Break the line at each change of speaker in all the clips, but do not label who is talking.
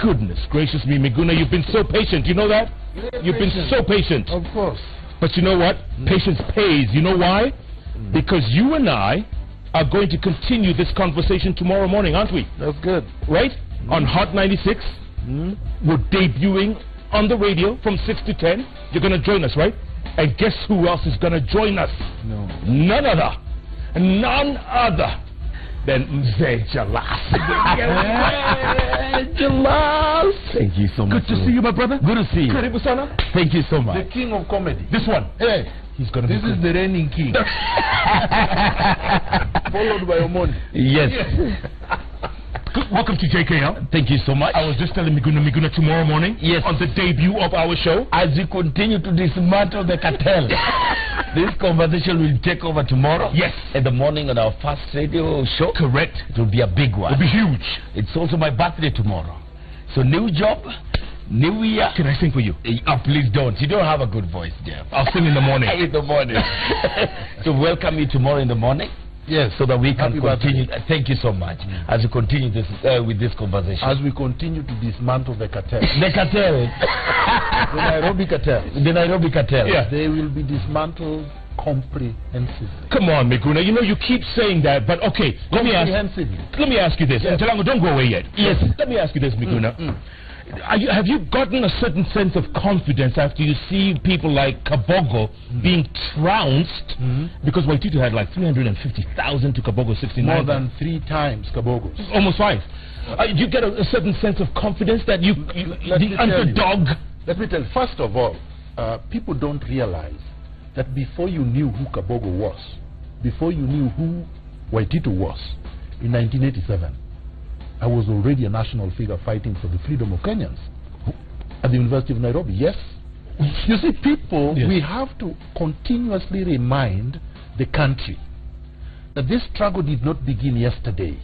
Goodness gracious me, Miguna, you've been so patient. You know that? You've been so patient.
Of course.
But you know what? Patience pays. You know why? Because you and I are going to continue this conversation tomorrow morning, aren't we?
That's good.
Right? On Hot 96. We're debuting on the radio from 6 to 10. You're going to join us, right? And guess who else is going to join us?
No.
None other than Mzee Jalas.
Jalas. Thank you so much.
Good to see you, my brother.
Good to see you.
Karibu sana.
Thank you so much.
The king of comedy.
This one.
Hey,
he's gonna
this is the reigning king. Followed by Omoni.
Yes.
Welcome to JKL.
Thank you so much.
I was just telling Miguna Miguna tomorrow morning.
Yes.
On the debut of our show.
As you continue to dismantle the cartel, this conversation will take over tomorrow.
Yes.
In the morning on our first radio show.
Correct.
It will be a big one.
It'll be huge.
It's also my birthday tomorrow. So new job, new year.
Can I sing for you?
Please don't. You don't have a good voice, Jeff.
I'll sing in the morning.
In the morning. So welcome you tomorrow in the morning.
Yes.
So that we can
Happy
continue.
birthday.
Thank you so much. As we continue this with this conversation.
As we continue to dismantle the cartel.
The cartel.
The Nairobi cartel.
The Nairobi cartel.
Yeah.
They will be dismantled comprehensively.
Come on, Miguna. You know you keep saying that, but okay. Let me ask you this.
Yes.
Telango, don't go away yet.
Yes.
Let me ask you this, Miguna. Have you gotten a certain sense of confidence after you see people like Kabogo being trounced because Waititu had like 350,000 to Kabogo 69?
More than 3 times Kabogo's.
Almost 5. You get a certain sense of confidence that the underdog.
Let me tell you, first of all, people don't realize that before you knew who Kabogo was, before you knew who Waititu was, in 1987, I was already a national figure fighting for the freedom of Kenyans at the University of Nairobi. Yes. You see, people, we have to continuously remind the country that this struggle did not begin yesterday.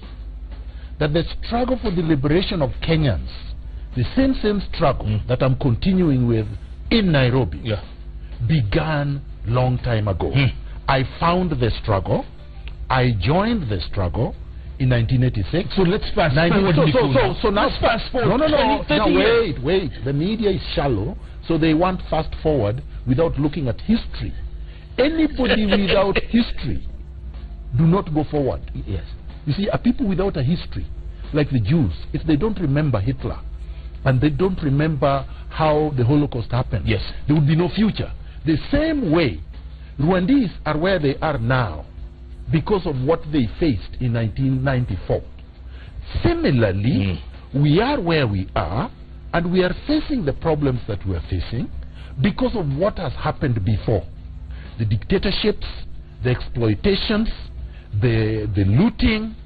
That the struggle for the liberation of Kenyans, the same struggle that I'm continuing with in Nairobi, began long time ago. I found the struggle. I joined the struggle in 1986.
So let's fast forward.
So now
let's fast forward.
No, wait. The media is shallow, so they want fast forward without looking at history. Anybody without history do not go forward.
Yes.
You see, people without a history, like the Jews, if they don't remember Hitler and they don't remember how the Holocaust happened, there would be no future. The same way, Rwandese are where they are now because of what they faced in 1994. Similarly, we are where we are, and we are facing the problems that we are facing because of what has happened before. The dictatorships, the exploitations, the looting,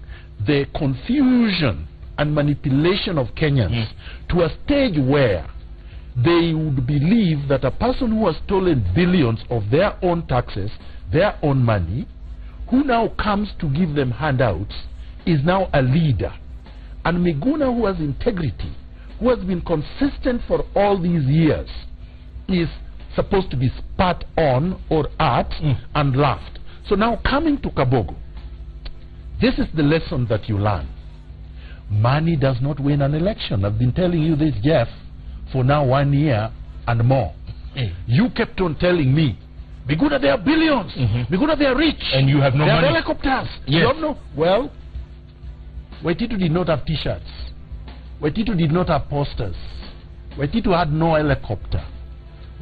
the confusion and manipulation of Kenyans to a stage where they would believe that a person who has stolen billions of their own taxes, their own money, who now comes to give them handouts, is now a leader. And Miguna, who has integrity, who has been consistent for all these years, is supposed to be spat on or at and laughed. So now coming to Kabogo, this is the lesson that you learn. Money does not win an election. I've been telling you this, Jeff, for now 1 year and more. You kept on telling me, Miguna, they are billions. Miguna, they are rich.
And you have no money.
They have helicopters. You don't know. Well, Waititu did not have t-shirts. Waititu did not have posters. Waititu had no helicopter.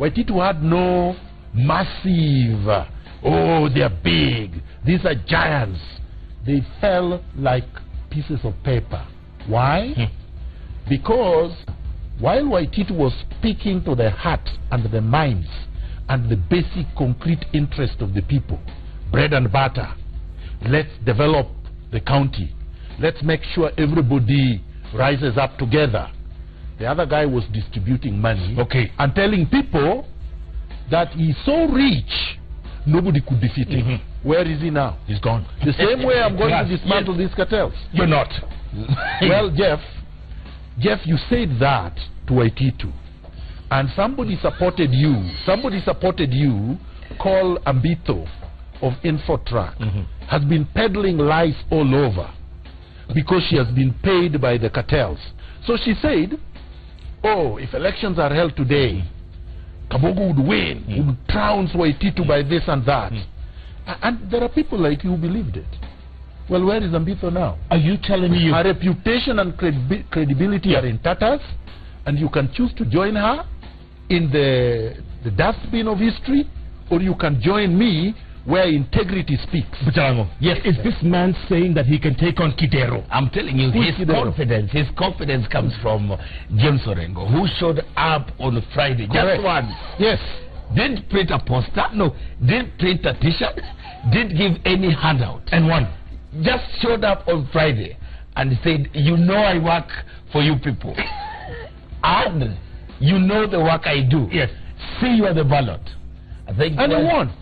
Waititu had no massive, oh, they are big, these are giants. They fell like pieces of paper. Why? Because while Waititu was speaking to the heart and the minds and the basic concrete interest of the people, bread and butter, let's develop the county, let's make sure everybody rises up together, the other guy was distributing money and telling people that he's so rich nobody could defeat him. Where is he now?
He's gone.
The same way I'm going to dismantle these cartels.
You're not.
Well, Jeff, you said that to Waititu, and somebody supported you. Somebody supported you, called Ambito of Infotrack, has been peddling lies all over because she has been paid by the cartels. So she said, oh, if elections are held today, Kabogo would win, would trounce Waititu by this and that. And there are people like you who believed it. Well, where is Ambitho now?
Are you telling me
her reputation and credibility are in tatters, and you can choose to join her in the dustbin of history, or you can join me where integrity speaks.
Buchalango, yes, is this man saying that he can take on Kidero?
I'm telling you, his confidence comes from James Orengo, who showed up on Friday.
Correct.
Just once.
Yes.
Didn't print a poster, no, didn't print a t-shirt, didn't give any handout.
And one.
Just showed up on Friday and said, you know I work for you people. And you know the work I do.
Yes.
See you at the ballot. I think
and he won.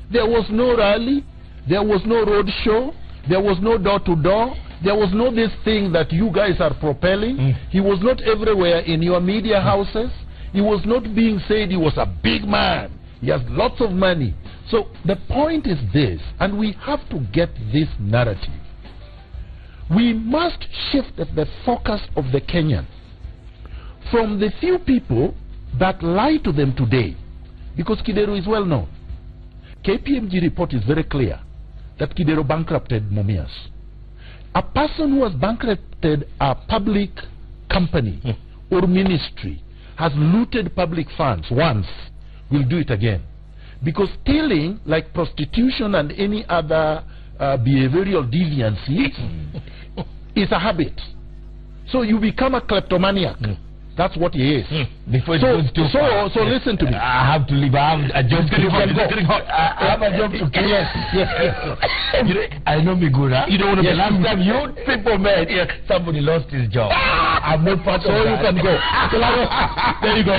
There was no rally, there was no road show, there was no door-to-door, there was no this thing that you guys are propelling. He was not everywhere in your media houses. He was not being said he was a big man. He has lots of money. So the point is this, and we have to get this narrative. We must shift the focus of the Kenyan from the few people that lie to them today, because Kidero is well known. KPMG report is very clear that Kidero bankrupted Mumias. A person who has bankrupted a public company or ministry, has looted public funds once, will do it again. Because stealing, like prostitution and any other behavioral deviancy, is a habit. So you become a kleptomaniac. That's what he is.
Before it goes too far.
So listen to me.
I have to leave. I have a job to do. I have a job to do.
Yes.
I know Miguna.
You don't want to
be last time you people met, somebody lost his job. I'm not part of that.
So you can go. There you go.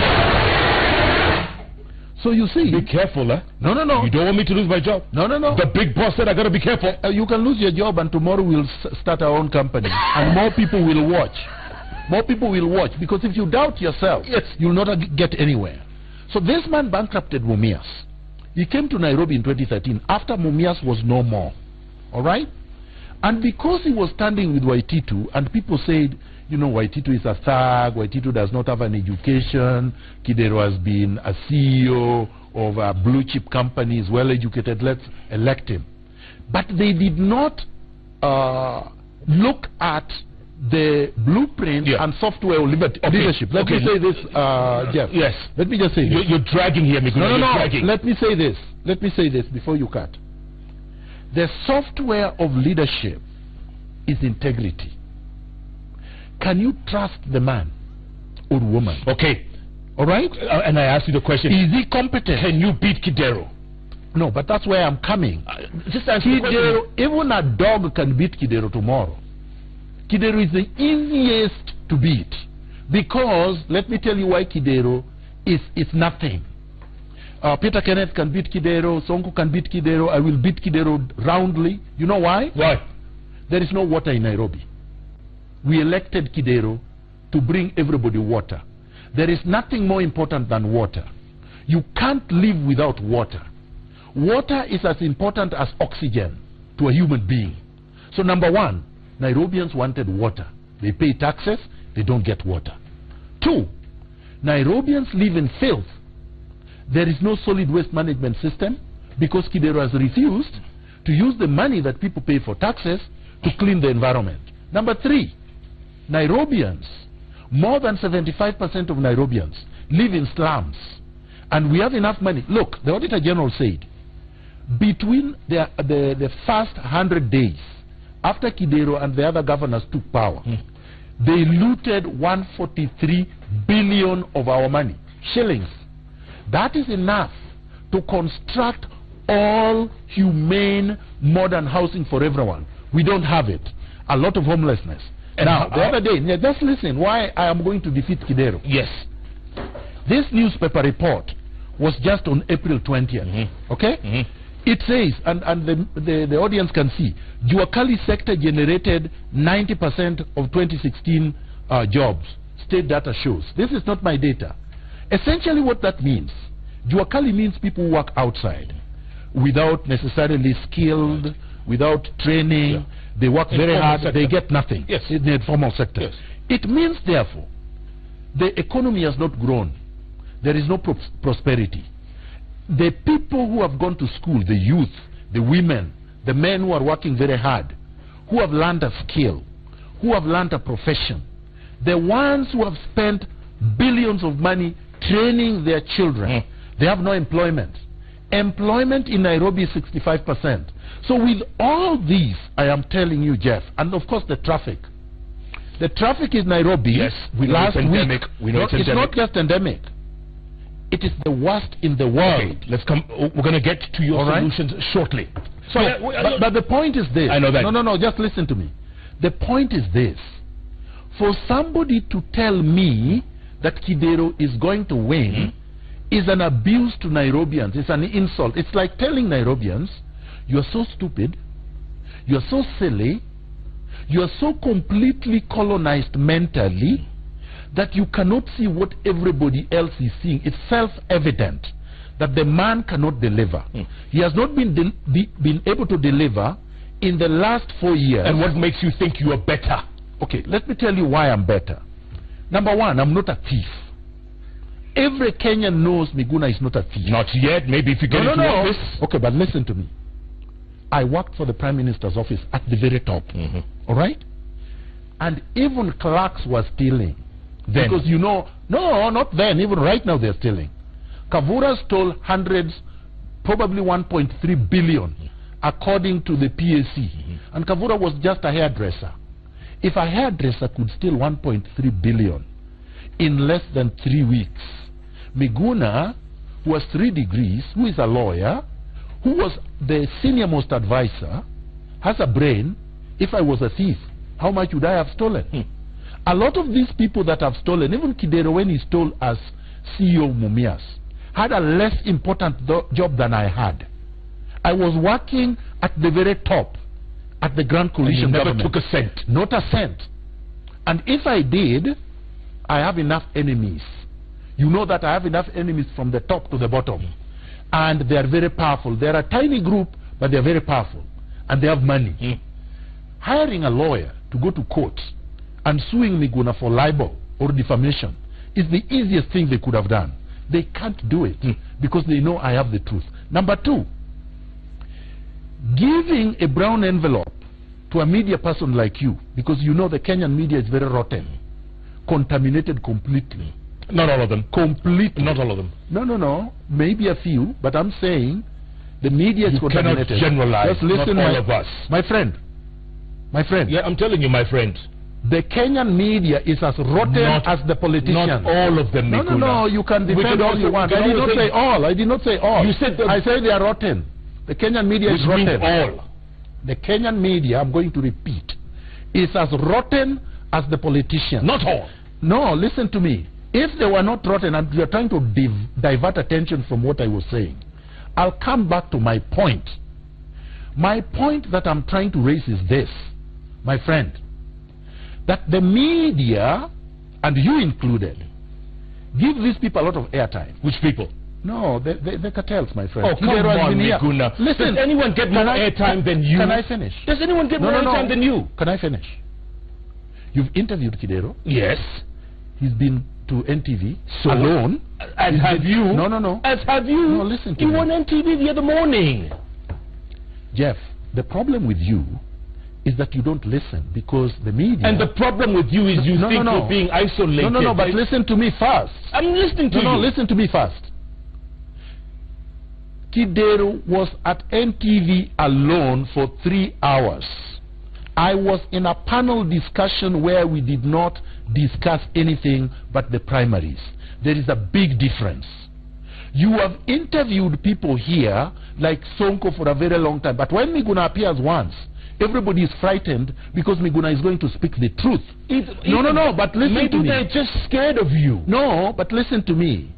So you see.
Be careful, huh?
No.
You don't want me to lose my job?
No.
The big boss said I got to be careful.
You can lose your job, and tomorrow we'll start our own company. And more people will watch. More people will watch, because if you doubt yourself, you'll not get anywhere. So this man bankrupted Mumias. He came to Nairobi in 2013 after Mumias was no more. All right? And because he was standing with Waititu, and people said, you know, Waititu is a thug, Waititu does not have an education, Kidero has been a CEO of blue chip companies, well educated, let's elect him. But they did not look at the blueprint and software of leadership. Let me say this, Jeff.
Yes.
Let me just say this.
You're dragging here, Miguna.
No. Let me say this. Let me say this before you cut. The software of leadership is integrity. Can you trust the man or woman?
Okay.
All right?
And I ask you the question.
Is he competent?
Can you beat Kidero?
No, but that's where I'm coming.
Just answer the question.
Even a dog can beat Kidero tomorrow. Kidero is the easiest to beat, because let me tell you why Kidero is nothing. Peter Kenneth can beat Kidero, Sonko can beat Kidero, I will beat Kidero roundly. You know why?
Why?
There is no water in Nairobi. We elected Kidero to bring everybody water. There is nothing more important than water. You can't live without water. Water is as important as oxygen to a human being. So number one, Nairobians wanted water. They pay taxes, they don't get water. Two, Nairobians live in filth. There is no solid waste management system, because Kidero has refused to use the money that people pay for taxes to clean the environment. Number three, Nairobians, more than 75% of Nairobians live in slums, and we have enough money. Look, the Auditor General said, between the first 100 days, after Kidero and the other governors took power, they looted 143 billion of our money, shillings. That is enough to construct all humane modern housing for everyone. We don't have it. A lot of homelessness. And now, the other day, just listen why I am going to defeat Kidero.
Yes.
This newspaper report was just on April 20th. Okay? It says, and the audience can see, Juakali sector generated 90% of 2016 jobs. State data shows. This is not my data. Essentially what that means, Juakali means people who work outside without necessarily skilled, without training. They work very hard, they get nothing in the informal sector. It means, therefore, the economy has not grown. There is no prosperity. The people who have gone to school, the youth, the women, the men who are working very hard, who have learned a skill, who have learned a profession, the ones who have spent billions of money training their children, they have no employment. Employment in Nairobi is 65%. So with all these, I am telling you, Jeff, and of course the traffic. The traffic in Nairobi,
yes, we know
last
it's endemic.
week,
we know it's endemic.
not just endemic. It is the worst in the world.
Okay, let's come. We're going to get to your solutions shortly.
So, but the point is this.
I know that.
No, just listen to me. The point is this. For somebody to tell me that Kidero is going to win is an abuse to Nairobians. It's an insult. It's like telling Nairobians, you're so stupid, you're so silly, you're so completely colonized mentally that you cannot see what everybody else is seeing. It's self-evident that the man cannot deliver. He has not been able to deliver in the last 4 years.
And what makes you think you are better?
Okay, let me tell you why I'm better. Number one, I'm not a thief. Every Kenyan knows Miguna is not a thief.
Not yet. Maybe if you get into office.
Okay, but listen to me. I worked for the Prime Minister's office at the very top. All right? And even clerks were stealing.
Then.
Because you know, no, not then. Even right now they're stealing. Kavura stole hundreds, probably 1.3 billion, according to the PAC. And Kavura was just a hairdresser. If a hairdresser could steal 1.3 billion in less than 3 weeks, Miguna, who has 3 degrees, who is a lawyer, who was the senior most advisor, has a brain. If I was a thief, how much would I have stolen? A lot of these people that have stolen, even Kidero when he stole as CEO Mumias, had a less important job than I had. I was working at the very top, at the Grand Coalition government.
Never took a cent.
Not a cent. And if I did, I have enough enemies. You know that I have enough enemies from the top to the bottom. And they are very powerful. They are a tiny group, but they are very powerful. And they have money. Hiring a lawyer to go to court and suing Miguna for libel or defamation is the easiest thing they could have done. They can't do it because they know I have the truth. Number two, giving a brown envelope to a media person like you, because you know the Kenyan media is very rotten, contaminated completely.
Not all of them.
Completely.
Not all of them.
No. Maybe a few, but I'm saying the media is contaminated.
You cannot generalize.
Just listen,
not all of us.
My friend. Yeah, I'm telling you, my friend. The Kenyan media is as rotten as the politicians.
Not all of them, Miguna.
No, you can defend all you want. I did not say all. I did not say all.
You said
I say they are rotten. The Kenyan media is rotten.
Which means all.
The Kenyan media, I'm going to repeat, is as rotten as the politicians.
Not all.
No, listen to me. If they were not rotten and you are trying to divert attention from what I was saying, I'll come back to my point. My point that I'm trying to raise is this, my friend, that the media, and you included, give these people a lot of airtime.
Which people?
No, the cartels, my friend.
Oh, come on, Miguna.
Listen,
does anyone get more airtime than you?
Can I finish?
Does anyone get more airtime than you?
Can I finish? You've interviewed Kidero.
Yes.
He's been to NTV alone.
As have you.
No.
As have you.
No, listen to me.
You were on NTV the other morning.
Jeff, the problem with you is that you don't listen because the media...
And the problem with you is you think you're being isolated.
No, but listen to me first.
I'm listening to you.
No, listen to me first. Kidero was at NTV alone for 3 hours. I was in a panel discussion where we did not discuss anything but the primaries. There is a big difference. You have interviewed people here like Sonko for a very long time, but when Miguna appears once, everybody is frightened because Miguna is going to speak the truth. No, but listen to me.
Maybe they're just scared of you.
No, but listen to me.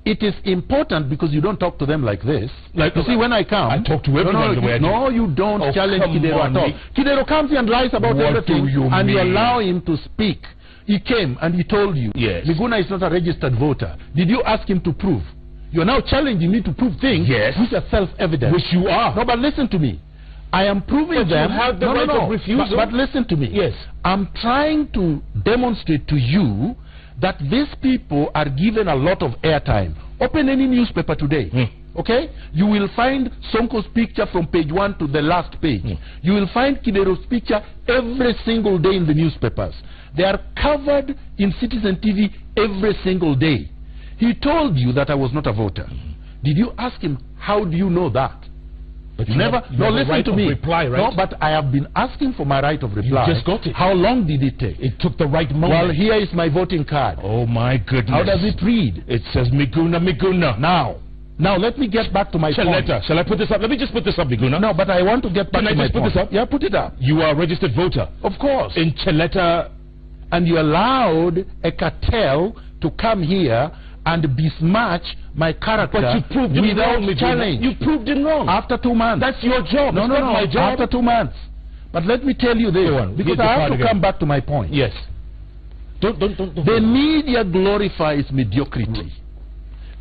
It is important because you don't talk to them like this. Like, you see, when I come...
I talk to everyone the way I do.
No, you don't challenge Kidero at all. Kidero comes here and lies about everything, and you allow him to speak. He came and he told you,
yes,
Miguna is not a registered voter. Did you ask him to prove? You're now challenging me to prove things which are self-evident.
Which you are.
No, but listen to me. I am proving them.
You have the right of refusal.
But listen to me.
Yes.
I'm trying to demonstrate to you that these people are given a lot of airtime. Open any newspaper today. Okay? You will find Sonko's picture from page 1 to the last page. You will find Kidero's picture every single day in the newspapers. They are covered in Citizen TV every single day. He told you that I was not a voter. Did you ask him, how do you know that?
But
you never. No, listen to me.
Reply, right?
No, but I have been asking for my right of reply.
You just got it.
How long did it take?
It took the right moment.
Well, here is my voting card.
Oh my goodness.
How does it read?
It says Miguna Miguna.
Now let me get back to my point.
Shall I put this up? Let me just put this up, Miguna.
No, but I want to get back to my point.
Can I just put this up?
Yeah, put it up.
You are a registered voter.
Of course.
In Cheleta.
And you allowed a cartel to come here and besmirch my character.
But you proved it wrong,
challenge.
You proved it wrong.
After 2 months.
That's your job.
No,
my job.
After 2 months. But let me tell you this, because I have to come back to my point.
Yes. Don't.
The media glorifies mediocrity.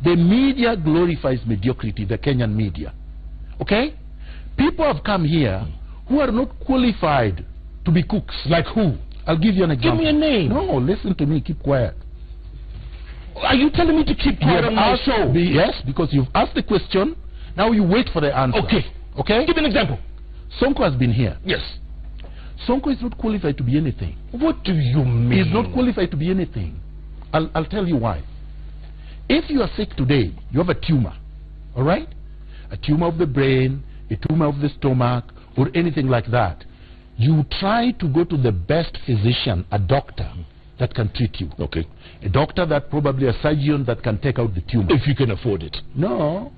The media glorifies mediocrity, the Kenyan media. Okay? People have come here who are not qualified to be cooks.
Like who?
I'll give you an example.
Give me a name.
No, listen to me. Keep quiet.
Are you telling me to keep quiet on my show?
Yes, because you've asked the question. Now you wait for the answer. Okay?
Give me an example.
Sonko has been here.
Yes.
Sonko is not qualified to be anything.
What do you mean?
He's not qualified to be anything. I'll tell you why. If you are sick today, you have a tumor, all right? A tumor of the brain, a tumor of the stomach, or anything like that. You try to go to the best physician, a doctor that can treat you.
Okay.
A doctor that probably a surgeon that can take out the tumor.
If you can afford it.
No.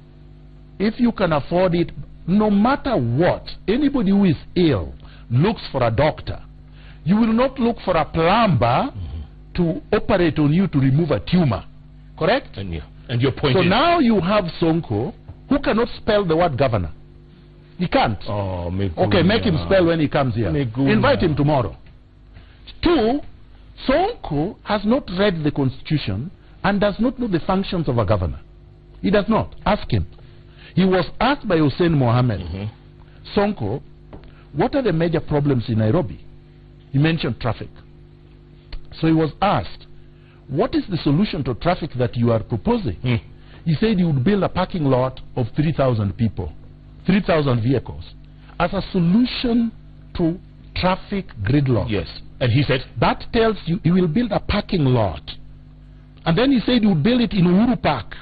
If you can afford it, no matter what, anybody who is ill looks for a doctor. You will not look for a plumber to operate on you to remove a tumor. Correct?
And your point is...
So now you have Sonko, who cannot spell the word governor. He can't.
Oh, Miguna.
Okay, make him spell when he comes here.
Miguna.
Invite him tomorrow. 2, Sonko has not read the constitution and does not know the functions of a governor. He does not. Ask him. He was asked by Hussein Mohammed, Sonko, what are the major problems in Nairobi? He mentioned traffic. So he was asked, what is the solution to traffic that you are proposing? He said he would build a parking lot of 3,000 people, 3,000 vehicles, as a solution to traffic gridlock.
Yes. And he said?
That tells you he will build a parking lot. And then he said he would build it in Uhuru Park.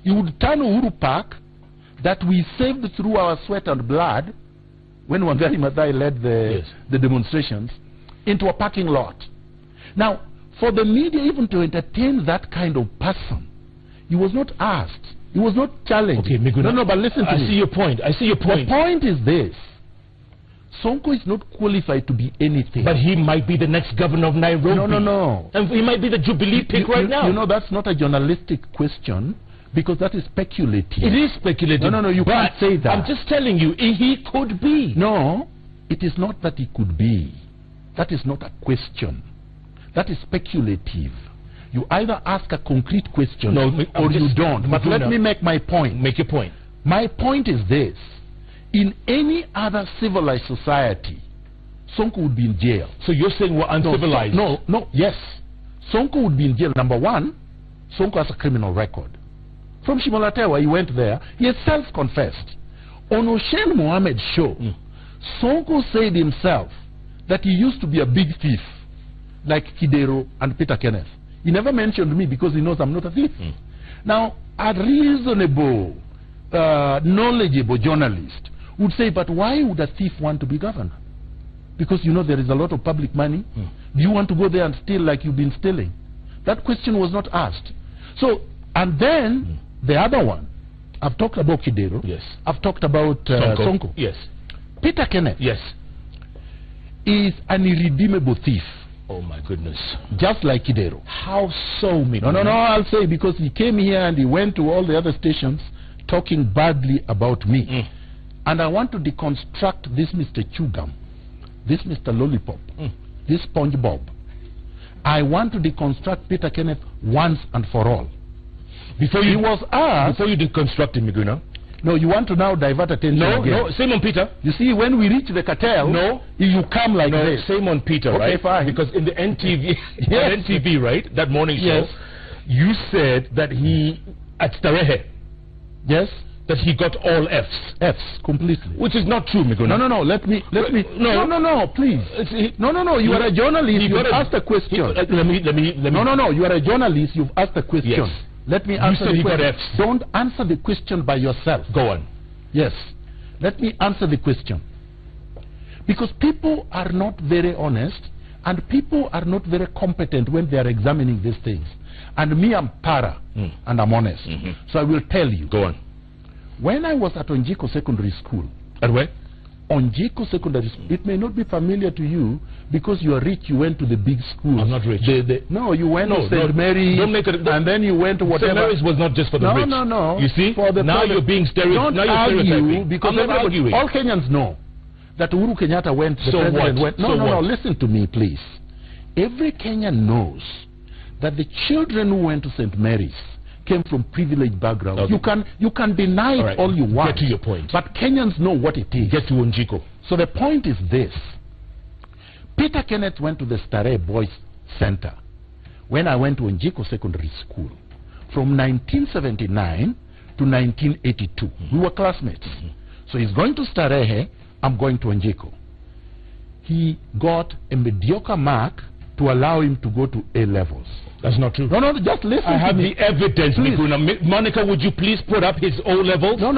He would turn Uhuru Park, that we saved through our sweat and blood, when Wangari Maathai led the demonstrations, into a parking lot. Now, for the media even to entertain that kind of person, he was not asked. He was not challenged.
Okay, Miguna.
No, but listen to me.
I see your point.
The point is this. Sonko is not qualified to be anything.
But he might be the next governor of Nairobi.
No.
And he might be the Jubilee pick right now.
You know, that's not a journalistic question, because that is speculative.
It is speculative.
No, you can't say that.
I'm just telling you, he could be.
No, it is not that he could be. That is not a question. That is speculative. You either ask a concrete question or you don't. But let me make my point.
Make your point.
My point is this. In any other civilized society, Sonko would be in jail.
So you're saying we're uncivilized?
No, yes. Sonko would be in jail. Number one, Sonko has a criminal record. From Shimolatewa, he went there. He has self-confessed. On Hussein Mohammed's show, Sonko said himself that he used to be a big thief, like Kidero and Peter Kenneth. He never mentioned me because he knows I'm not a thief. Now, a reasonable, knowledgeable journalist would say, but why would a thief want to be governor? Because you know there is a lot of public money. Do you want to go there and steal like you've been stealing? That question was not asked. So, and then the other one, I've talked about Kidero.
Yes.
I've talked about Sonko.
Yes.
Peter Kenneth.
Yes.
Is an irredeemable thief.
Oh my goodness.
Just like Kidero.
How so, Miguna?
No, I'll say, because he came here and he went to all the other stations talking badly about me. And I want to deconstruct this Mr. Chugam, this Mr. Lollipop, this SpongeBob. I want to deconstruct Peter Kenneth once and for all.
Before you deconstruct him, Miguna,
No, you want to now divert attention again.
No, Simon Peter.
You see, when we reach the cartel, you come like this.
Simon Peter,
okay,
right?
Fine.
Because in the NTV, on NTV, right, that morning show, you said that he, at Starehe, that he got all Fs
completely,
which is not true, Miguna.
No, let me no, please. No, you are a journalist. You asked a question.
Let me.
No, you are a journalist. You've asked a question.
Yes.
Let me answer the question.
Fs.
Don't answer the question by yourself.
Go on.
Yes, let me answer the question, because people are not very honest and people are not very competent when they are examining these things. And me, I'm para and I'm honest. So I will tell you.
Go on.
When I was at Onjiko Secondary School.
At where?
Onjiko Secondary School. It may not be familiar to you because you are rich. You went to the big school.
I'm not rich.
No, you went to St. Mary.
Don't make it.
And then you went to whatever.
St. Mary's was not just for the rich.
No.
You see? Now you're being stereotyped.
Don't argue, because
I'm not arguing.
All Kenyans know that Uhuru Kenyatta went.
So what?
No. Listen to me, please. Every Kenyan knows that the children who went to St. Mary's came from privileged backgrounds. Okay. You can deny it all you want.
Get to your point.
But Kenyans know what it is.
Get to Onjiko.
So the point is this. Peter Kenneth went to the Starehe Boys Center when I went to Onjiko Secondary School from 1979 to 1982. We were classmates. So he's going to Starehe, I'm going to Onjiko. He got a mediocre mark to allow him to go to A-levels.
That's not true.
No, just listen.
I have the evidence, Miguna. Monica, would you please put up his O-levels?
No.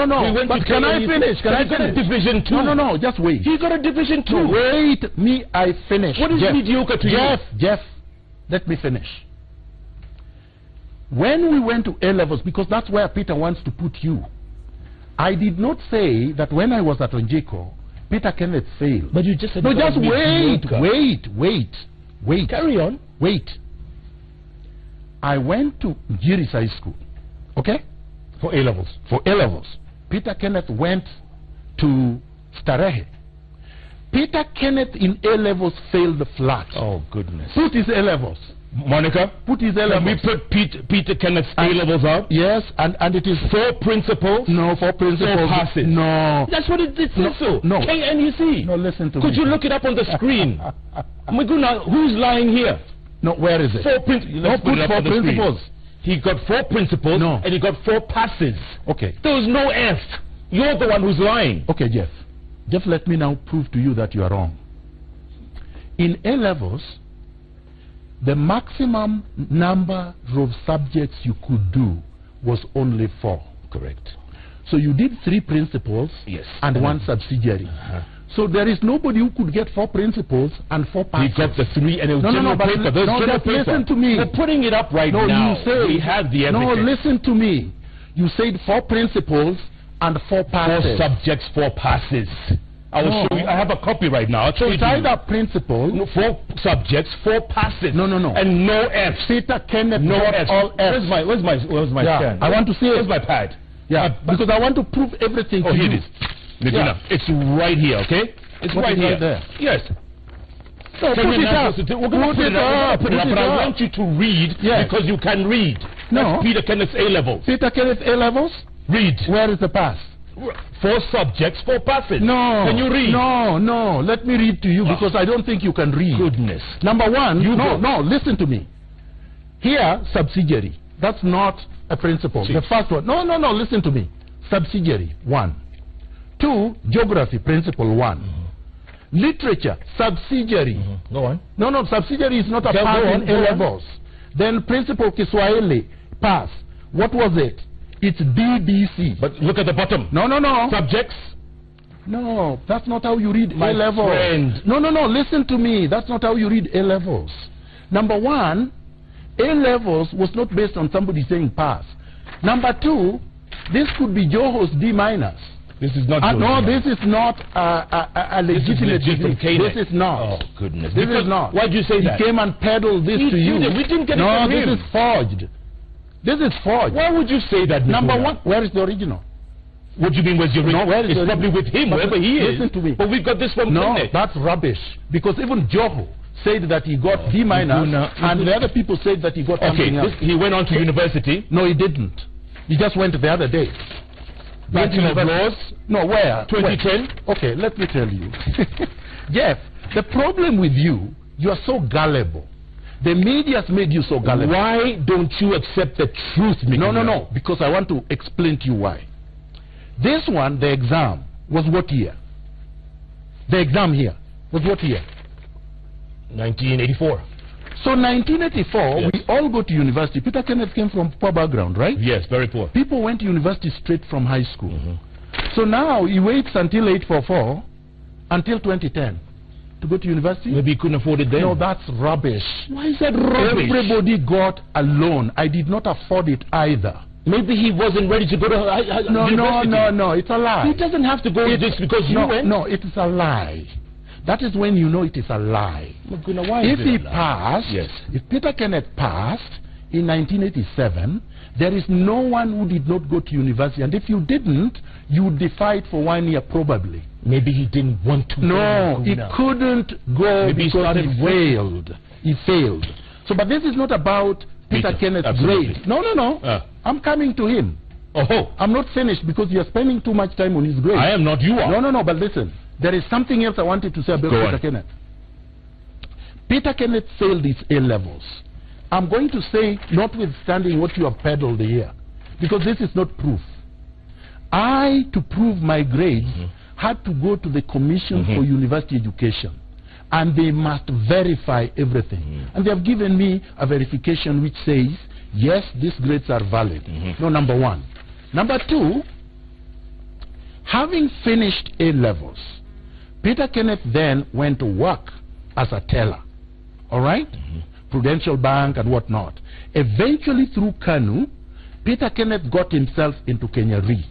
But can I finish? Can I finish?
Division 2.
No, just wait.
He got a Division 2.
No, wait, I finish.
What is mediocre to you?
Jeff, let me finish. When we went to A-levels, because that's where Peter wants to put you, I did not say that when I was at Onjiko, Peter Kenneth failed.
But you just said...
No, just wait.
Carry on.
Wait. I went to Giris High School, okay?
For A-levels.
For A-levels. Peter Kenneth went to Starehe. Peter Kenneth in A-levels failed flat.
Oh, goodness.
Put his A-levels.
Monica,
put his A-levels.
Can we put Peter Kenneth's A-levels up?
Yes, and it is
4 principals?
No, 4 principals.
4 passes?
No.
That's what it says.
No.
KNEC.
No, listen to me.
Could you look it up on the screen? Miguna, who's lying here?
No, where is it?
4 principals.
No, put 4 principals.
He got 4 principals and he got 4 passes.
Okay.
There was no F. You're the one who's lying.
Okay, Jeff. Just let me now prove to you that you are wrong. In A-levels, the maximum number of subjects you could do was only 4.
Correct.
So you did 3 principals and 1 subsidiary. So there is nobody who could get 4 principals and 4 passes.
He got the 3 and it was general paper.
Just listen to me.
We're putting it up right now.
You said,
we have the evidence.
No, listen to me. You said 4 principals and 4 passes.
4 subjects, 4 passes. I will show you. I have a copy right now.
So it's either principal.
No, 4 subjects, 4 passes.
No.
And no F's.
Peter Kenneth
no
F's. All F's.
Where's my pen?
I want to see it.
Where's my pad?
Because I want to prove everything to you.
Here it is. Miguna, it's right here, okay? It's right here.
Right there.
Yes.
So put it up.
We're going to put it up. But I want you to read because you can read.
No.
That's Peter Kenneth's A-levels.
Peter Kenneth A-levels?
Read.
Where is the pass?
4 subjects, 4 passes.
No.
Can you read?
No. Let me read to you because I don't think you can read.
Goodness.
Number 1. No. Listen to me. Here, subsidiary. That's not a principle. The first one. No. Listen to me. Subsidiary. 1. 2. Geography. Principle 1. Literature. Subsidiary.
Go on.
No. Subsidiary is not a pass in A-levels. Then principle Kiswahili. Pass. What was it? It's BBC.
But look at the bottom.
No.
Subjects?
No, that's not how you read
My
A-levels.
Friend.
No, listen to me. That's not how you read A-levels. Number 1, A-levels was not based on somebody saying pass. Number 2, this could be Joho's D-.
This is not
no, this is not a legitimate degree. This is not.
Oh, goodness.
This is not.
Why'd you say that?
He came and peddled this to you.
We didn't get it from him.
No, this is forged. This is forged.
Why would you say that, Miguna?
Number 1, where is the original?
What do you mean, where's the original?
No, where is
it's probably with him, wherever he is.
Listen to me.
But we got this from Kenneth.
That's rubbish. Because even Joho said that he got D-, and the other people said that he got something else.
He went on to university.
No, he didn't. He just went the other day.
Bachelor of Laws?
No, where?
2010?
Okay, let me tell you. Jeff, the problem with you, you are so gullible. The media's made you so gullible.
Why don't you accept the truth, Miguna?
No, because I want to explain to you why. This one, the exam, was what year? The exam here was what year?
1984.
So 1984,
yes.
we all go to university. Peter Kenneth came from poor background, right?
Yes, very poor.
People went to university straight from high school. So now he waits until 844, until 2010, to go to university.
Maybe he couldn't afford it then.
No, that's rubbish.
Why is that rubbish?
Everybody got a loan. I did not afford it either.
Maybe he wasn't ready to go to university.
No, it's a lie.
He doesn't have to go to this because you went.
No, it is a lie. That is when you know it is a lie.
Miguna, why
if
is
he
it a lie?
passed,
yes.
If Peter Kenneth passed in 1987, there is no one who did not go to university. And if you didn't, you would defy it for 1 year probably.
Maybe he didn't want to.
No, he couldn't go. Maybe because he failed. He failed. So, but this is not about Peter Kenneth's grade. No. I'm coming to him.
Oh.
I'm not finished because you're spending too much time on his grade.
I am not. You are.
No, but listen. There is something else I wanted to say about Peter Kenneth. Peter Kenneth failed his A-levels. I'm going to say, notwithstanding what you have peddled here, because this is not proof. To prove my grades, had to go to the Commission for University Education. And they must verify everything. And they have given me a verification which says, yes, these grades are valid. No, number one. Number two, having finished A-levels, Peter Kenneth then went to work as a teller. All right? Prudential Bank and whatnot. Eventually, through KANU, Peter Kenneth got himself into Kenyari.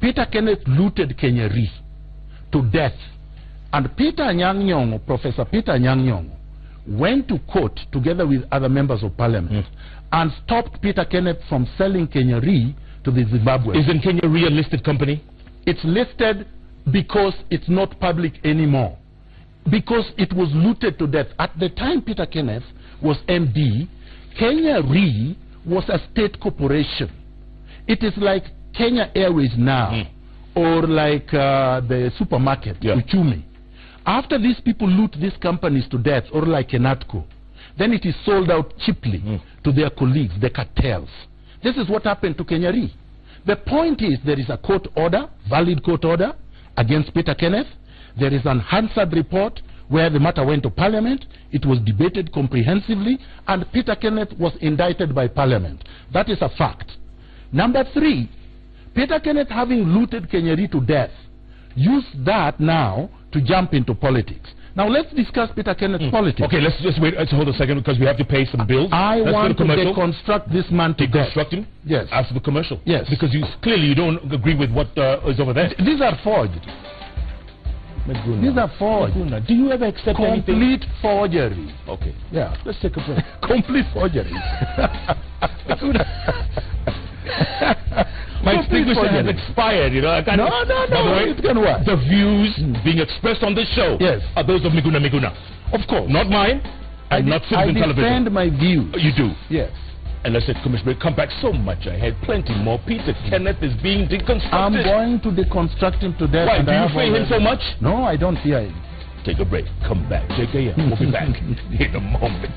Peter Kenneth looted Kenyari to death. And Peter Anyang' Nyong'o, Professor Peter Anyang' Nyong'o, went to court together with other members of parliament and stopped Peter Kenneth from selling Kenyari to the Zimbabwe.
Isn't Kenyari a listed company? It's
listed because it's not public anymore. Because it was looted to death. At the time Peter Kenneth was MD, Kenyari was a state corporation. It is like Kenya Airways now, or like the supermarket, Uchumi. After these people loot these companies to death, or like Enatco, then it is sold out cheaply to their colleagues, the cartels. This is what happened to Kenyari. The point is, there is a court order, valid court order, against Peter Kenneth. There is an Hansard report where the matter went to Parliament. It was debated comprehensively, and Peter Kenneth was indicted by Parliament. That is a fact. Number three, Peter Kenneth, having looted Kenyari to death, used that now to jump into politics. Now let's discuss Peter Kenneth's politics.
Okay, let's just wait. Let's hold a second because we have to pay some bills.
I want to deconstruct this man to death.
Deconstruct him?
Yes.
After the commercial?
Yes.
Because clearly you don't agree with what is over there.
These are forged.
Miguna.
These are forged.
Miguna, do you ever accept
complete forgery?
Okay.
Yeah.
Let's take a break.
Complete forgery.
My extinguisher has expired, you know. I can't.
No. It can work.
The views being expressed on this show are those of Miguna Miguna.
Of course.
Not mine. I'm not Citizen Television.
I defend my views.
You do?
Yes.
And let's say Commissioner, come back so much. I had plenty more. Peter Kenneth is being deconstructed.
I'm going to deconstruct him to death.
Why? Do you fear him so much?
No, I don't fear him.
Take a break. Come back. JKL. We'll be back in a moment.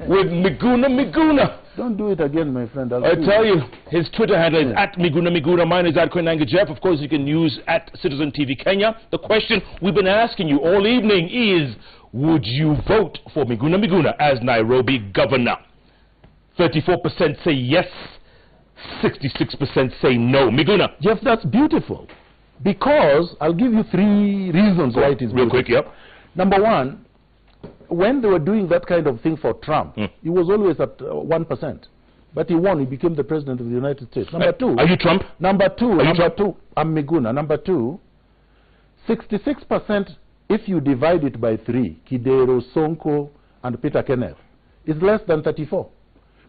With Miguna Miguna.
Don't do it again, my friend.
I tell you, his Twitter handle is at Miguna Miguna. Mine is at Koinange Jeff. Of course, you can use at Citizen TV Kenya. The question we've been asking you all evening is, would you vote for Miguna Miguna as Nairobi governor? 34% say yes, 66% say no. Miguna.
Jeff, that's beautiful. Because I'll give you 3 reasons why it is beautiful.
Real quick, yep.
Number one, when they were doing that kind of thing for Trump, he was always at 1%. But he won. He became the president of the United States. Number two.
Are you Trump?
Number two. I'm Miguna. Number two, 66%, if you divide it by 3, Kidero, Sonko, and Peter Kenneth, is less than 34.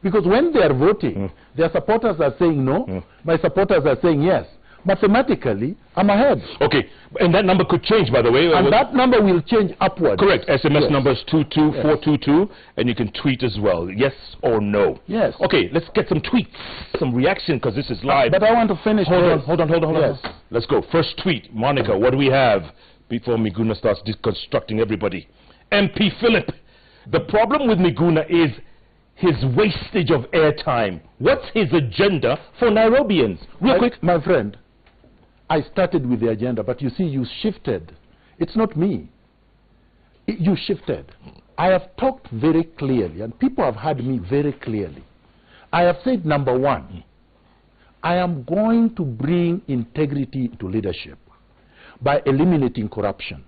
Because when they are voting, their supporters are saying no. My supporters are saying yes. mathematically, I'm ahead.
Okay, and that number could change, by the way.
And that number will change upwards.
Correct. SMS number is 22422, and you can tweet as well. Yes or no.
Yes.
Okay, let's get some tweets, some reaction, because this is live.
But I want to finish.
Hold on.
Yes.
Let's go. First tweet. Monica, what do we have before Miguna starts deconstructing everybody? MP Philip, the problem with Miguna is his wastage of airtime. What's his agenda for Nairobians? Real quick.
My friend, I started with the agenda, but you see, you shifted. It's not me. You shifted. I have talked very clearly, and people have heard me very clearly. I have said, number one, I am going to bring integrity to leadership by eliminating corruption.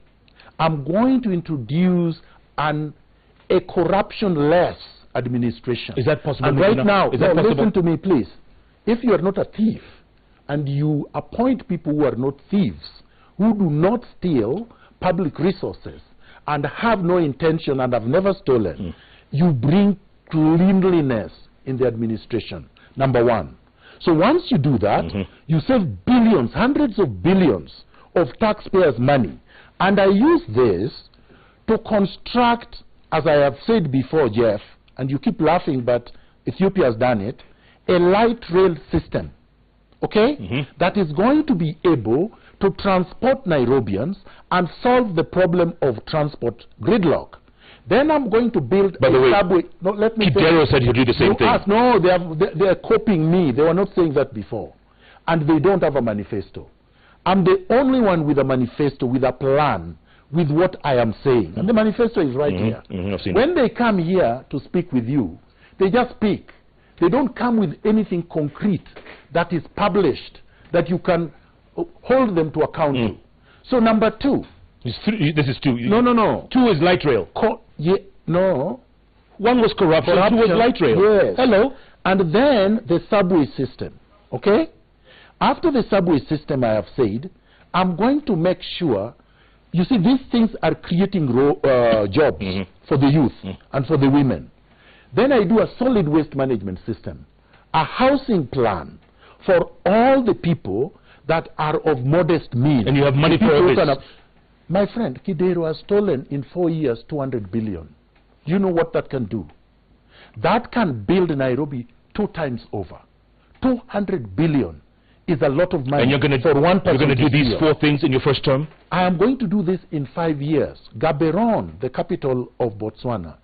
I'm going to introduce a corruption-less administration.
Is that possible?
And right now,
is that possible?
Listen to me, please. If you are not a thief, and you appoint people who are not thieves, who do not steal public resources, and have no intention and have never stolen, you bring cleanliness in the administration, number one. So once you do that, you save billions, hundreds of billions of taxpayers' money. And I use this to construct, as I have said before, Jeff, and you keep laughing, but Ethiopia has done it, a light rail system, okay, that is going to be able to transport Nairobians and solve the problem of transport gridlock. Then I'm going to build a subway. No, let me
Kidero said he'll do the same thing.
No, they are copying me. They were not saying that before. And they don't have a manifesto. I'm the only one with a manifesto, with a plan, with what I am saying. And the manifesto is right here. When they come here to speak with you, they just speak. They don't come with anything concrete that is published, that you can hold them to account to. So number two.
This is two.
No.
Two is light rail.
No.
One was corruption, two was light rail.
Yes.
Hello.
And then the subway system, okay? After the subway system, I have said, I'm going to make sure, you see, these things are creating jobs for the youth and for the women. Then I do a solid waste management system, a housing plan for all the people that are of modest means.
And you have money for this.
My friend, Kidero has stolen in 4 years 200 billion. Do you know what that can do? That can build Nairobi 2 times over. 200 billion is a lot of money.
And you're going to do these 4 things in your first term?
I am going to do this in 5 years. Gaborone, the capital of Botswana,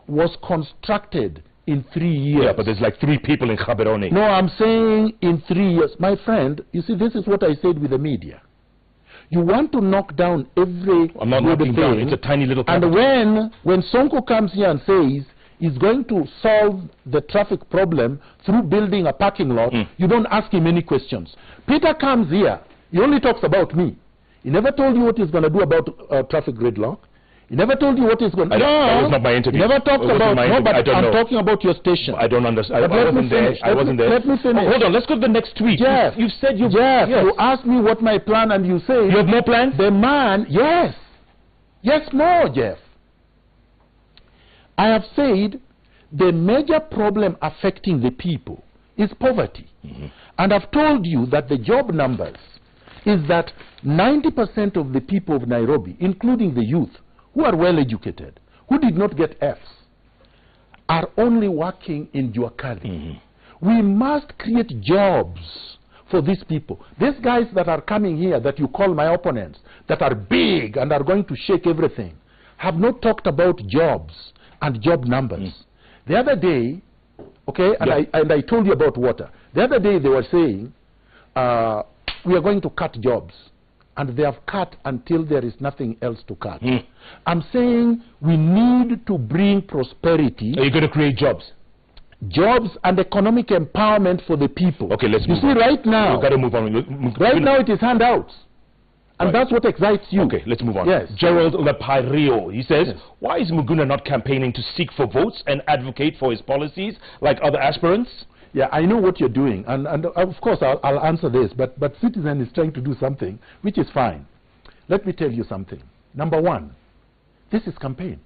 was constructed in 3 years.
Yeah, but there's like 3 people in Gaborone.
No, I'm saying in 3 years. My friend, you see, this is what I said with the media. You want to knock down every
I'm not knocking down. It's a tiny little capital.
And when Sonko comes here and says he's going to solve the traffic problem through building a parking lot, you don't ask him any questions. Peter comes here, he only talks about me. He never told you what he's going to do about traffic gridlock. He never told you what he's going to do.
That was not my interview.
He never talked about, no, but I'm talking about your station.
I don't understand. I wasn't there.
Let me finish.
Oh, hold on, let's go to the next tweet.
Jeff,
you've said you...
Jeff, you asked me what my plan and you say...
You have more plans?
The man, yes. Yes, more, Jeff. I have said the major problem affecting the people is poverty. And I've told you that the job numbers is that 90% of the people of Nairobi, including the youth, who are well educated, who did not get Fs, are only working in Juakali. We must create jobs for these people. These guys that are coming here, that you call my opponents, that are big and are going to shake everything, have not talked about jobs and job numbers. The other day, okay, and I told you about water. The other day they were saying, we are going to cut jobs. And they have cut until there is nothing else to cut. I'm saying we need to bring prosperity.
Are you going to create jobs?
Jobs and economic empowerment for the people.
Okay, let's move on.
You see, right now...
We've got to move on.
Right now it is handouts. And that's what excites you.
Okay, let's move on.
Yes.
Gerald Lepario, he says, why is Miguna not campaigning to seek for votes and advocate for his policies like other aspirants?
Yeah, I know what you're doing, and of course I'll answer this, but Citizen is trying to do something, which is fine. Let me tell you something. Number one, this is campaign.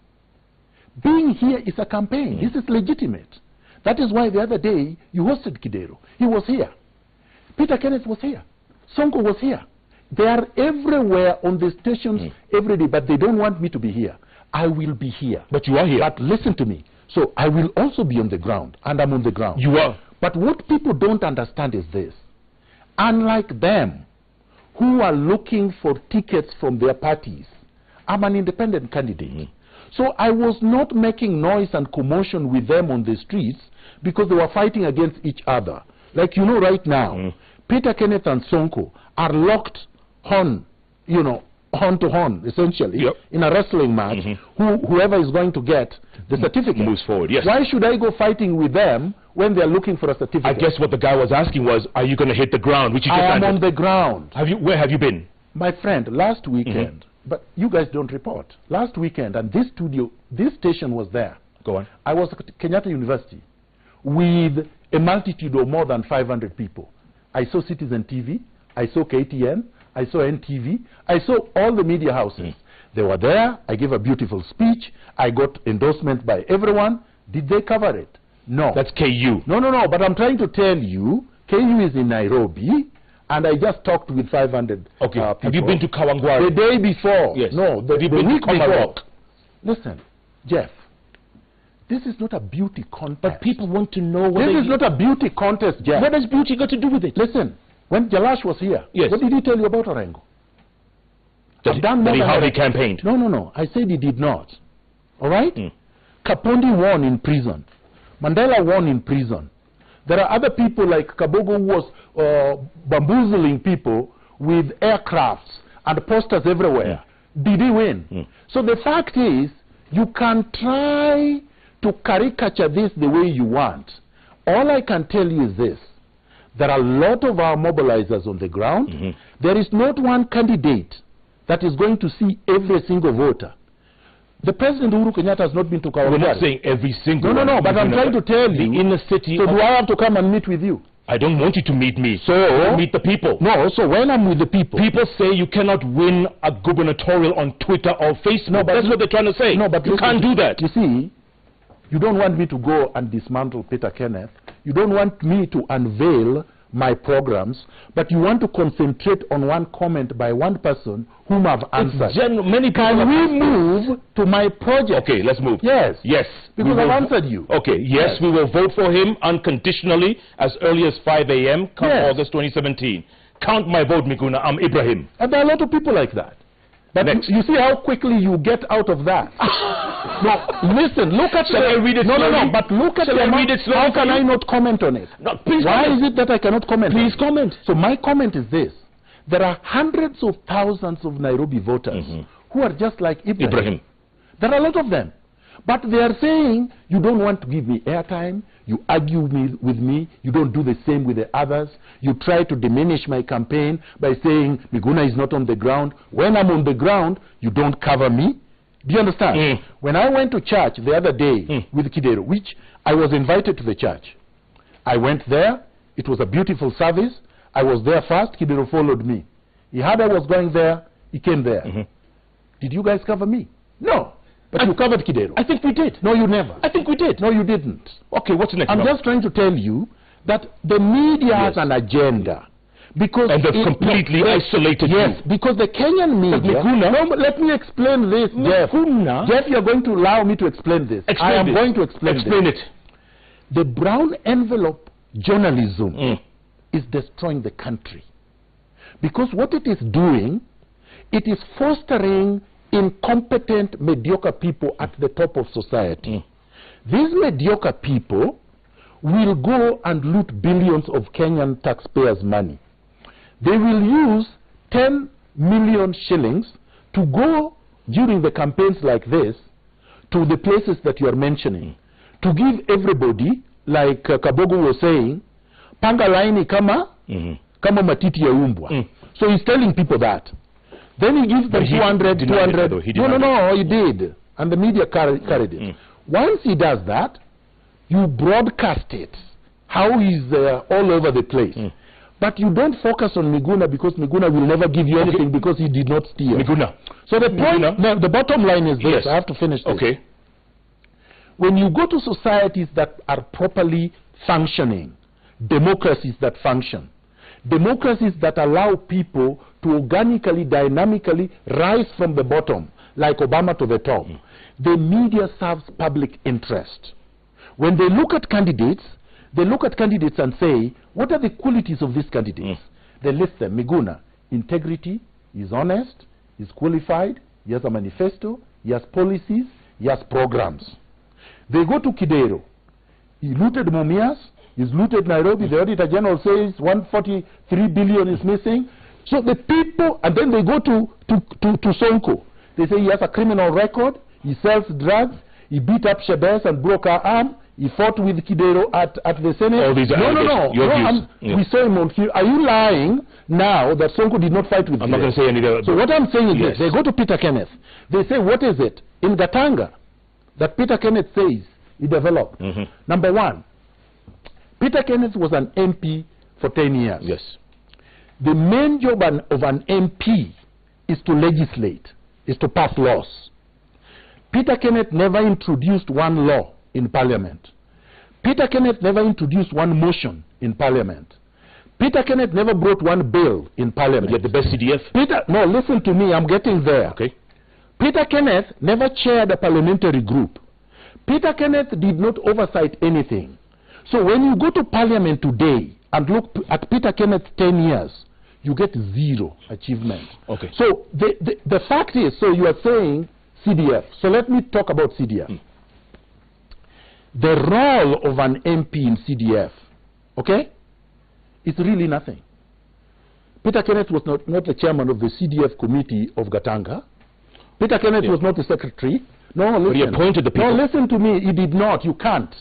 Being here is a campaign. This is legitimate. That is why the other day you hosted Kidero. He was here. Peter Kenneth was here. Sonko was here. They are everywhere on the stations every day, but they don't want me to be here. I will be here.
But you are here.
But listen to me. So I will also be on the ground, and I'm on the ground.
You are.
But what people don't understand is this. Unlike them, who are looking for tickets from their parties, I'm an independent candidate. So I was not making noise and commotion with them on the streets because they were fighting against each other. Like, you know, right now, Peter Kenneth and Sonko are locked on, you know, horn to horn, essentially, in a wrestling match. Whoever is going to get the certificate
moves forward. Yes.
Why should I go fighting with them when they're looking for a certificate?
I guess what the guy was asking was, are you going to hit the ground? Which you just
I am
answered.
on the ground.
Where have you been?
My friend, last weekend, but you guys don't report. Last weekend, and this station was there.
Go on.
I was at Kenyatta University with a multitude of more than 500 people. I saw Citizen TV, I saw KTN, I saw NTV, I saw all the media houses. They were there, I gave a beautiful speech, I got endorsement by everyone. Did they cover it? No.
That's KU.
No, but I'm trying to tell you, KU is in Nairobi, and I just talked with 500 people.
Have you been to Kawangware?
The day before.
Yes.
No, the week before. Listen, Jeff, this is not a beauty contest.
But people want to know what
this is not a beauty contest, Jeff.
What has beauty got to do with it?
Listen, when Jalash was here, what did he tell you about Orengo?
That he hardly campaigned.
No. I said he did not. All right? Kapondi won in prison. Mandela won in prison. There are other people like Kabogo who was bamboozling people with aircrafts and posters everywhere. Did he win? So the fact is, you can try to caricature this the way you want. All I can tell you is this. There are a lot of our mobilizers on the ground. There is not one candidate that is going to see every single voter. The President Uhuru Kenyatta has not been to Kawangware.
We're not saying every single one.
No, but I'm trying to tell you.
The inner city.
So do I have to come and meet with you?
I don't want you to meet me.
So
meet the people.
No, so when I'm with the people.
People say you cannot win a gubernatorial on Twitter or Facebook. No, but that's what they're trying to say.
No, but
you can't do that.
You see, you don't want me to go and dismantle Peter Kenneth. You don't want me to unveil my programs, but you want to concentrate on one comment by one person whom I've answered.
Many people
Can we move to my project?
Okay, let's move.
Yes.
Yes.
Because I've answered you.
Okay, yes, we will vote for him unconditionally as early as 5 a.m. come August 2017. Count my vote, Miguna. I'm Ibrahim.
And there are a lot of people like that. But you see how quickly you get out of that. No, listen, look at
Shall I read it slowly?
No, but look at
Shall I read it slowly?
How can I not comment on it?
No, please
Why
comment.
is it that I cannot comment?
Please comment.
So my comment is this. There are hundreds of thousands of Nairobi voters who are just like Ibrahim. There are a lot of them. But they are saying, you don't want to give me airtime, you argue with me, you don't do the same with the others, you try to diminish my campaign by saying, Miguna is not on the ground. When I'm on the ground, you don't cover me. Do you understand? When I went to church the other day with Kidero, which I was invited to the church, I went there, it was a beautiful service, I was there first, Kidero followed me. He heard I was going there, he came there. Did you guys cover me? No. But you covered Kidero.
I think we did.
No, you never.
I think we did.
No, you didn't.
Okay, what's the next
I'm just trying to tell you that the media has an agenda. Because
and they've completely isolated you.
Yes, because the Kenyan media... No, let me explain this, Jeff. Jeff, you're going to allow me to explain this. I am going to explain this.
Explain it.
The brown envelope journalism is destroying the country. Because what it is doing, it is fostering incompetent, mediocre people at the top of society. These mediocre people will go and loot billions of Kenyan taxpayers' money. They will use 10 million shillings to go during the campaigns like this to the places that you are mentioning, to give everybody, like Kabogo was saying, panga laini kama matiti ya umbwa. So he's telling people that. Then he gives them 200. No, he did. And the media carried it. Once he does that, you broadcast it, how he's all over the place. But you don't focus on Miguna because Miguna will never give you anything because he did not steal.
Miguna.
So the point, now, the bottom line is this. I have to finish this.
Okay.
When you go to societies that are properly functioning, democracies that function, democracies that allow people to organically, dynamically rise from the bottom, like Obama to the top. The media serves public interest. When they look at candidates, they look at candidates and say, what are the qualities of these candidates? They list them. Miguna, integrity, he's honest, he's qualified, he has a manifesto, he has policies, he has programs. They go to Kidero. He looted Mumias, he's looted Nairobi, the Auditor General says 143 billion is missing. So the people, and then they go to Sonko. They say he has a criminal record, he sells drugs, he beat up Shebes and broke her arm, he fought with Kidero at the Senate.
All these
We saw him on here. Are you lying now that Sonko did not fight with Kidero?
I'm not going to say anything.
So what I'm saying is this. They go to Peter Kenneth. They say, what is it in Gatanga that Peter Kenneth says he developed? Number one, Peter Kenneth was an MP for 10 years.
Yes.
The main job of an MP is to legislate, is to pass laws. Peter Kenneth never introduced one law in Parliament. Peter Kenneth never introduced one motion in Parliament. Peter Kenneth never brought one bill in Parliament.
Yet the best CDF?
No, listen to me, I'm getting there.
Okay.
Peter Kenneth never chaired a parliamentary group. Peter Kenneth did not oversight anything. So when you go to Parliament today and look at Peter Kenneth's 10 years, you get zero achievement.
Okay.
So the fact is, so you are saying CDF. So let me talk about CDF. The role of an MP in CDF, okay, is really nothing. Peter Kenneth was not the chairman of the CDF committee of Gatanga. Peter Kenneth was not the secretary. No, listen.
But he appointed the people.
No, listen to me. He did not. You can't.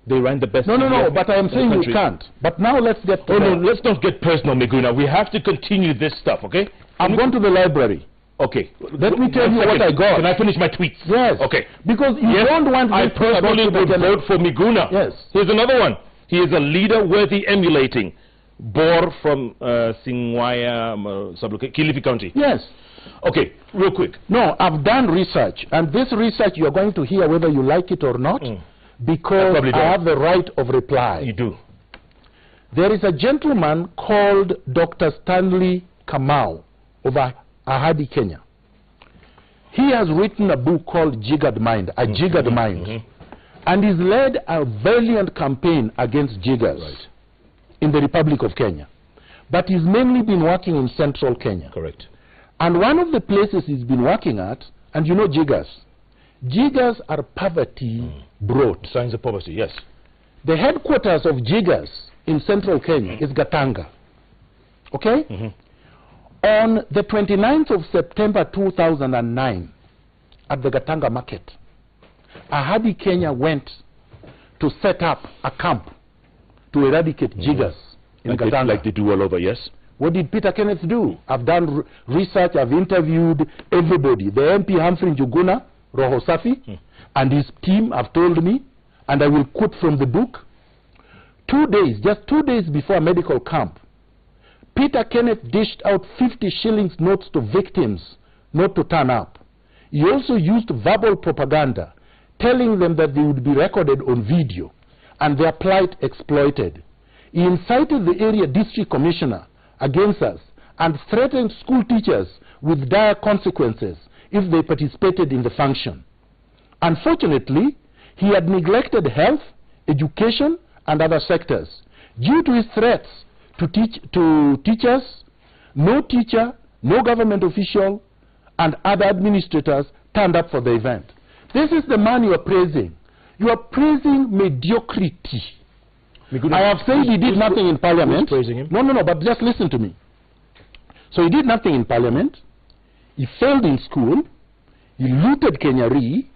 They ran the best.
No, but I am saying you can't. But now let's get to
no, let's not get personal, Miguna. We have to continue this stuff, okay?
I'm going to the library.
Okay.
Let me tell you what I got.
Can I finish my tweets?
Yes.
Okay.
Because you don't want...
I personally would vote for Miguna.
Yes.
Here's another one. He is a leader worthy emulating. Bor from Singwaya, Kilifi County.
Yes.
Okay, real quick.
No, I've done research. And this research you're going to hear whether you like it or not. Because I have the right of reply.
You do.
There is a gentleman called Dr. Stanley Kamau of Ahadi, Kenya. He has written a book called Jiggered Mind, A Jiggered Mind. And he's led a valiant campaign against jiggers in the Republic of Kenya. But he's mainly been working in central Kenya.
Correct.
And one of the places he's been working at, and you know jiggers. Jiggers are poverty brought.
Signs of poverty, yes.
The headquarters of jiggers in central Kenya is Gatanga. Okay? On the 29th of September 2009, at the Gatanga market, Ahadi Kenya went to set up a camp to eradicate jiggers in Gatanga.
Like they do all over, yes.
What did Peter Kenneth do? I've done research, I've interviewed everybody. The MP Humphrey Njuguna, Roho Safi, and his team have told me, and I will quote from the book, 2 days, just 2 days before a medical camp, Peter Kenneth dished out 50 shillings notes to victims not to turn up. He also used verbal propaganda, telling them that they would be recorded on video and their plight exploited. He incited the area district commissioner against us and threatened school teachers with dire consequences if they participated in the function. Unfortunately, he had neglected health, education, and other sectors. Due to his threats to teachers, no teacher, no government official, and other administrators turned up for the event. This is the man you are praising. You are praising mediocrity. I have said he did nothing in Parliament.
Praising him?
No, but just listen to me. So he did nothing in Parliament. He failed in school. He looted Kenyari.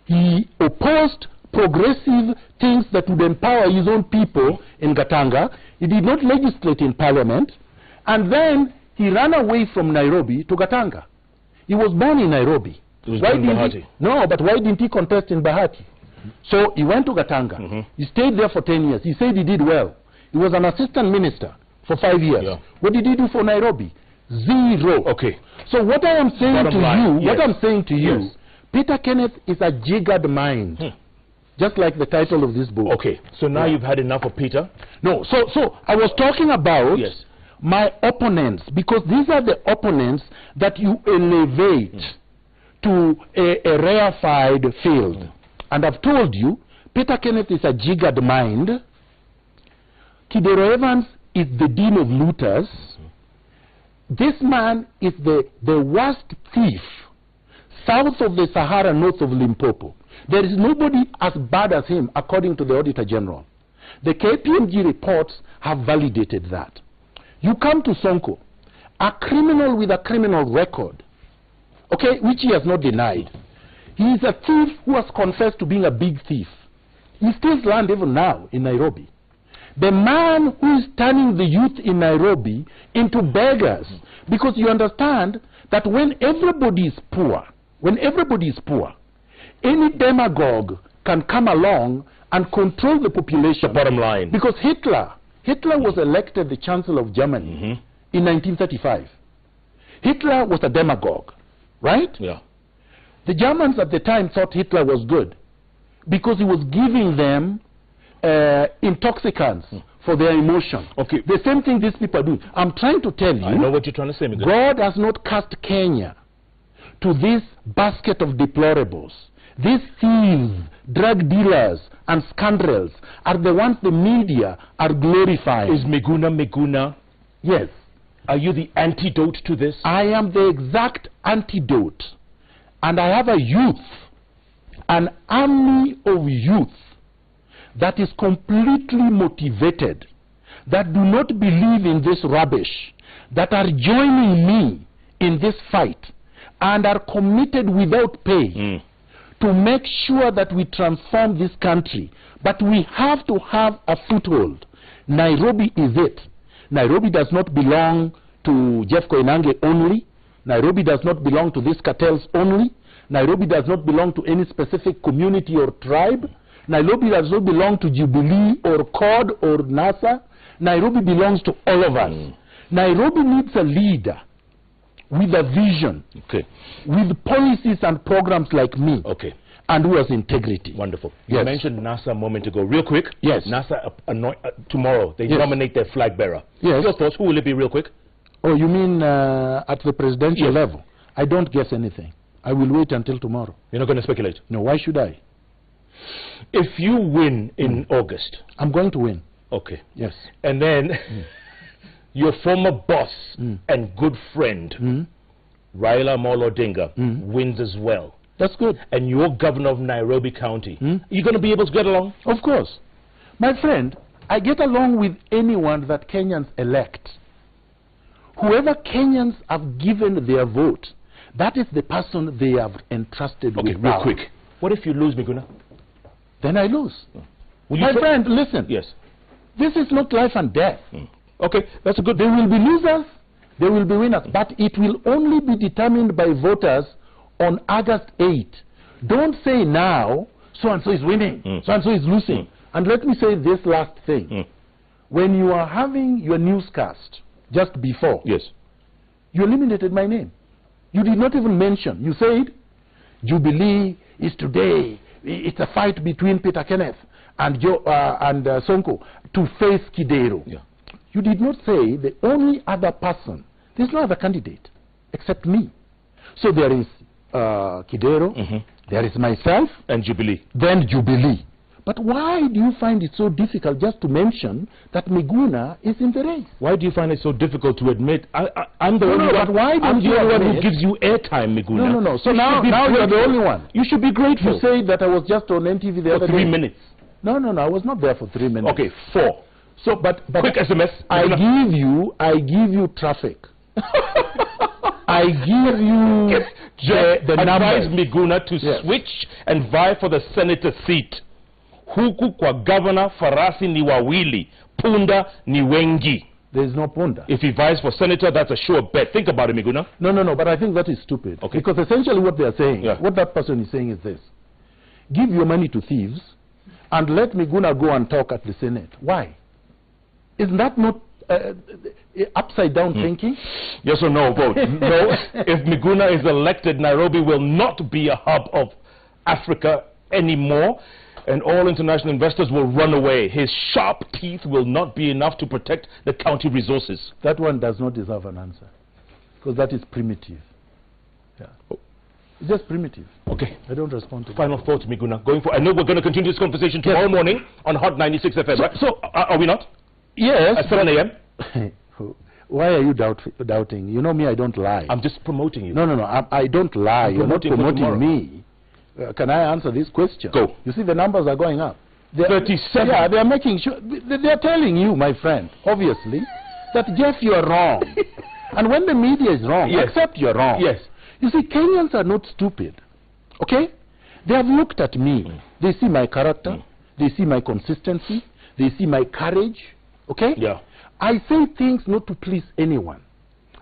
He opposed progressive things that would empower his own people in Gatanga. He did not legislate in Parliament. And then he ran away from Nairobi to Gatanga. He was born in Nairobi.
He was born in Bahati.
No, but why didn't he contest in Bahati? So he went to Gatanga. He stayed there for 10 years. He said he did well. He was an assistant minister for 5 years. Yeah. What did he do for Nairobi? Zero.
Okay.
So what I am saying to you,
yes.
what I'm saying to you, Peter Kenneth is a jiggered mind. Just like the title of this book.
Okay. So now you've had enough of Peter?
No. So I was talking about my opponents, because these are the opponents that you elevate to a rarefied field. And I've told you, Peter Kenneth is a jiggered mind. Kidero Evans is the dean of looters. This man is the worst thief south of the Sahara, north of Limpopo. There is nobody as bad as him, according to the Auditor General. The KPMG reports have validated that. You come to Sonko, a criminal with a criminal record, okay, which he has not denied. He is a thief who has confessed to being a big thief. He steals land even now in Nairobi. The man who is turning the youth in Nairobi into beggars, because you understand that when everybody is poor, any demagogue can come along and control the population.
The bottom line.
Because Hitler was elected the Chancellor of Germany in 1935. Hitler was a demagogue, right?
Yeah.
The Germans at the time thought Hitler was good because he was giving them intoxicants for their emotion.
Okay.
The same thing these people do. I'm trying to tell you.
I know what you're trying to say, Miguel.
God has not cast Kenya to this basket of deplorables. These thieves, drug dealers, and scoundrels are the ones the media are glorifying.
Is Miguna Miguna?
Yes.
Are you the antidote to this?
I am the exact antidote. And I have a youth, an army of youth that is completely motivated, that do not believe in this rubbish, that are joining me in this fight, and are committed without pay to make sure that we transform this country. But we have to have a foothold. Nairobi is it. Nairobi does not belong to Jeff Koinange only. Nairobi does not belong to these cartels only. Nairobi does not belong to any specific community or tribe. Nairobi does not belong to Jubilee or CORD or NASA. Nairobi belongs to all of us. Nairobi needs a leader with a vision, with policies and programs like me, and who has integrity.
Wonderful.
Yes.
You mentioned NASA a moment ago. Real quick.
Yes.
NASA tomorrow they nominate their flag bearer.
Yes.
Your thoughts? Who will it be? Real quick.
Oh, you mean at the presidential level? I don't guess anything. I will wait until tomorrow.
You're not going to speculate?
No. Why should I?
If you win in August,
I'm going to win.
Okay.
Yes.
And then your former boss and good friend, Raila Amolo Odinga, wins as well.
That's good.
And you're governor of Nairobi County. You're going to be able to get along?
Of course. My friend, I get along with anyone that Kenyans elect. Whoever Kenyans have given their vote, that is the person they have entrusted with.
Okay, real quick. What if you lose, Miguna?
Then I lose. My friend, listen.
Yes.
This is not life and death.
Okay, that's a good...
There will be losers, there will be winners, but it will only be determined by voters on August 8. Don't say now, so-and-so is winning, so-and-so is losing. And let me say this last thing. When you are having your newscast just before, you eliminated my name. You did not even mention. You said, Jubilee is today. It's a fight between Peter Kenneth and Sonko to face Kidero. You did not say the only other person. There's no other candidate except me. So there is Kidero, there is myself,
and Jubilee.
Then Jubilee. But why do you find it so difficult just to mention that Miguna is in the race?
Why do you find it so difficult to admit? I'm the only one.
But why
I'm the only one who gives you airtime, Miguna.
No. So now you're the only one.
You should be grateful.
You say that I was just on NTV the other day.
3 minutes.
No. I was not there for 3 minutes.
Okay, 4.
So, but
quick SMS.
I give you traffic. I give you the
advise
numbers.
Miguna to switch and vie for the senator seat. Huku kwa governor farasi ni wawili, punda ni wengi.
There is no punda.
If he vies for senator, that's a sure bet. Think about it, Miguna.
No, but I think that is stupid. Okay. Because essentially what they are saying, what that person is saying is this. Give your money to thieves and let Miguna go and talk at the Senate. Why? Isn't that not upside down thinking?
Yes or no vote? No. If Miguna is elected, Nairobi will not be a hub of Africa anymore. and all international investors will run away. His sharp teeth will not be enough to protect the county resources.
That one does not deserve an answer, because that is primitive. Yeah. Oh. It's just primitive.
Okay.
I don't respond to
final thoughts, Miguna. Going for, I know we're going to continue this conversation tomorrow morning on Hot 96 FM. Right? So are we not?
Yes.
At 7 a.m.?
Why are you doubting? You know me, I don't lie.
I'm just promoting you.
No. I don't lie. You're not promoting me. Can I answer this question?
Go.
You see, the numbers are going up.
37.
Yeah, they're making sure. They're telling you, my friend, obviously, that Jeff, you are wrong. And when the media is wrong,
yes.
accept you're wrong.
Yes.
You see, Kenyans are not stupid. Okay? They have looked at me. They see my character. They see my consistency. They see my courage. Okay?
Yeah.
I say things not to please anyone.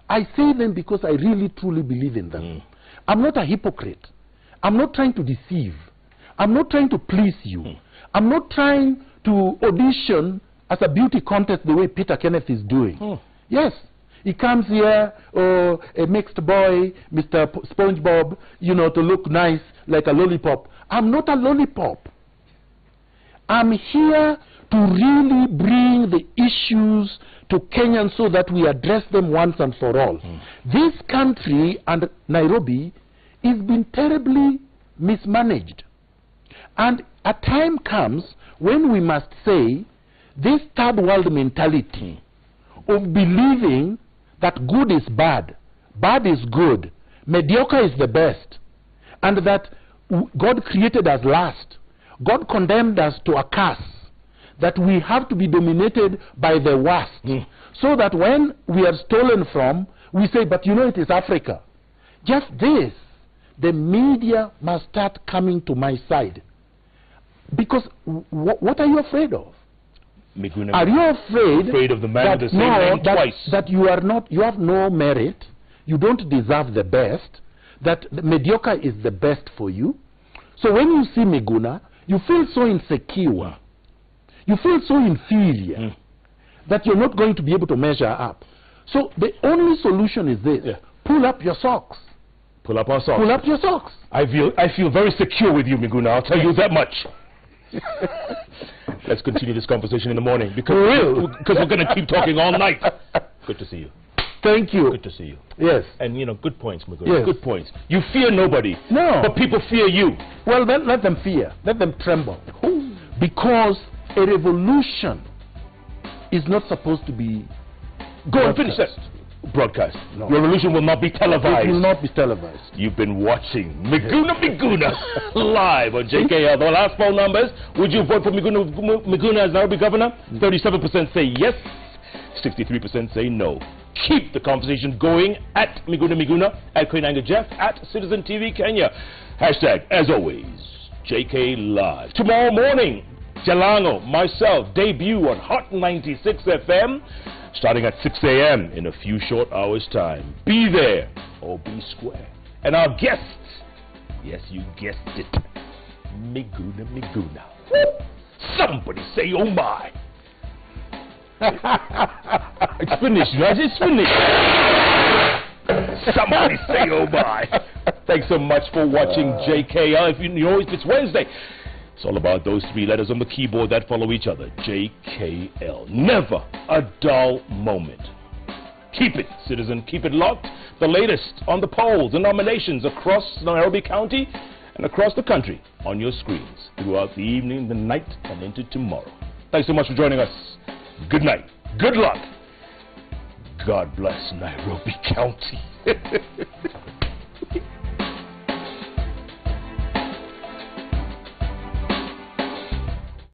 I say them because I really, truly believe in them. I'm not a hypocrite. I'm not trying to deceive. I'm not trying to please you. I'm not trying to audition as a beauty contest the way Peter Kenneth is doing. Yes. He comes here, a mixed boy, Mr. SpongeBob, you know, to look nice like a lollipop. I'm not a lollipop. I'm here to really bring the issues to Kenyans so that we address them once and for all. This country and Nairobi is being terribly mismanaged. And a time comes when we must say this third world mentality of believing that good is bad, bad is good, mediocre is the best, and that God created us last. God condemned us to a curse, that we have to be dominated by the worst, so that when we are stolen from, we say, but you know it is Africa. Just this, the media must start coming to my side. Because what are you afraid of?
Miguna,
are you afraid
of the man with the same name twice?
That you are not, you have no merit, you don't deserve the best, that the mediocre is the best for you. So when you see Miguna, you feel so insecure, you feel so inferior, that you're not going to be able to measure up. So the only solution is this: pull up your socks.
Pull up our socks.
Pull up your socks.
I feel very secure with you, Miguna. I'll tell you that much. Let's continue this conversation in the morning, because we're going to keep talking all night. Good to see you.
Thank you.
Good to see you.
Yes.
And, you know, good points, Miguna.
Yes.
Good points. You fear nobody.
No.
But people fear you.
Well, then let them fear. Let them tremble. Because a revolution is not supposed to be...
Go and finish that broadcast.
No.
Revolution will not be televised.
It will not be televised.
You've been watching Miguna Miguna live on JKL. The last phone numbers: would you vote for Miguna as Nairobi governor? 37% say yes, 63% say no. Keep the conversation going at Miguna Miguna, at Koinange Jeff, at Citizen TV Kenya. Hashtag, as always, JKLive. Tomorrow morning, Jalango, myself, debut on Hot 96 FM. Starting at 6 a.m. in a few short hours' time. Be there or be square. And our guests, yes, you guessed it, Miguna Miguna. Somebody say, oh my. It's finished, guys. It's finished. Somebody say, oh my. Thanks so much for watching JKL. If you know, if it's Wednesday, it's all about those three letters on the keyboard that follow each other. JKL. Never a dull moment. Keep it, citizen. Keep it locked. The latest on the polls and nominations across Nairobi County and across the country on your screens throughout the evening, the night, and into tomorrow. Thanks so much for joining us. Good night. Good luck. God bless Nairobi County.